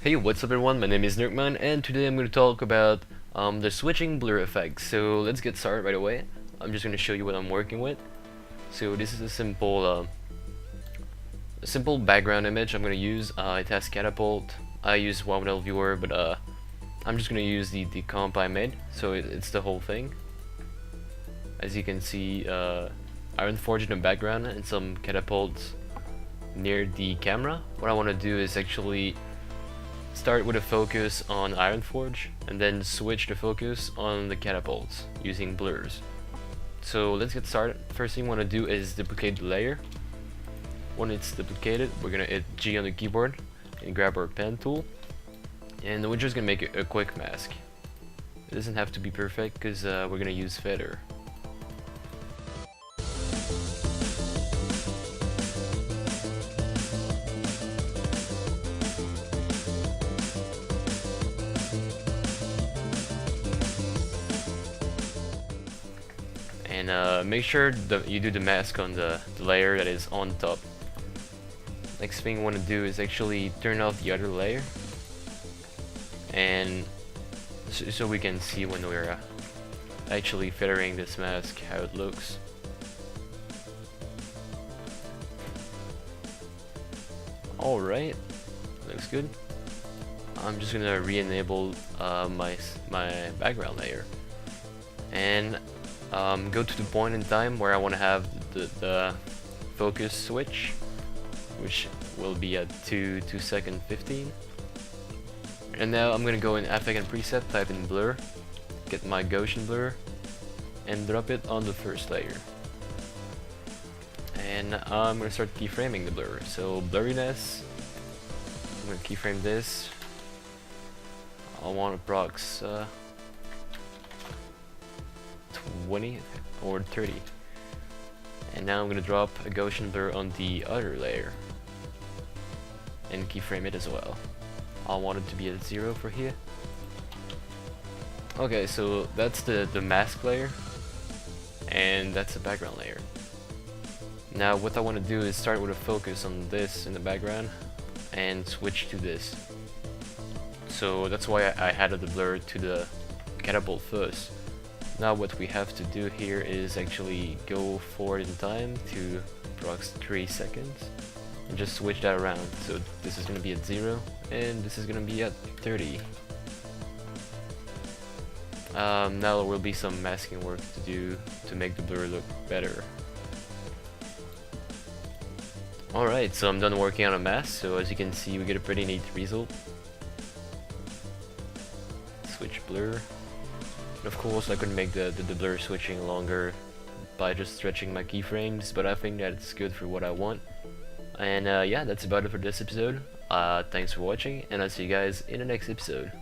Hey, what's up everyone? My name is Nerkman, and today I'm going to talk about the switching blur effect. So let's get started right away. I'm just going to show you what I'm working with. So this is a simple background image I'm going to use. It has catapult. I use WoW viewer, but I'm just going to use the comp I made. So it's the whole thing. As you can see, Iron Forge in the background and some catapults near the camera. What I want to do is actually start with a focus on Iron Forge and then switch the focus on the catapults using blurs. So let's get started. First thing we want to do is duplicate the layer. When it's duplicated, we're gonna hit G on the keyboard and grab our pen tool, and we're just gonna make a quick mask. It doesn't have to be perfect because we're gonna use feather. And make sure that you do the mask on the layer that is on top. Next thing you want to do is actually turn off the other layer, and so we can see when we're actually feathering this mask how it looks. Alright, looks good. I'm just gonna re-enable my background layer and go to the point in time where I want to have the focus switch, which will be at 2:15. And now I'm gonna go in Effect and Preset, type in blur, get my Gaussian blur, and drop it on the first layer. And I'm gonna start keyframing the blur. So blurriness, I'm gonna keyframe this. I want approx 20 or 30. And now I'm gonna drop a Gaussian blur on the other layer and keyframe it as well. I want it to be at 0 for here. Okay, so that's the mask layer, and that's the background layer. Now what I want to do is start with a focus on this in the background and switch to this. So that's why I added the blur to the catapult first. Now what we have to do here is actually go forward in time to approx 3 seconds and just switch that around. So this is going to be at 0 and this is going to be at 30. Now there will be some masking work to do to make the blur look better. Alright, so I'm done working on a mask, so as you can see we get a pretty neat result. Switch blur. Of course, I could make the blur switching longer by just stretching my keyframes, but I think that it's good for what I want. And yeah, that's about it for this episode. Thanks for watching, and I'll see you guys in the next episode.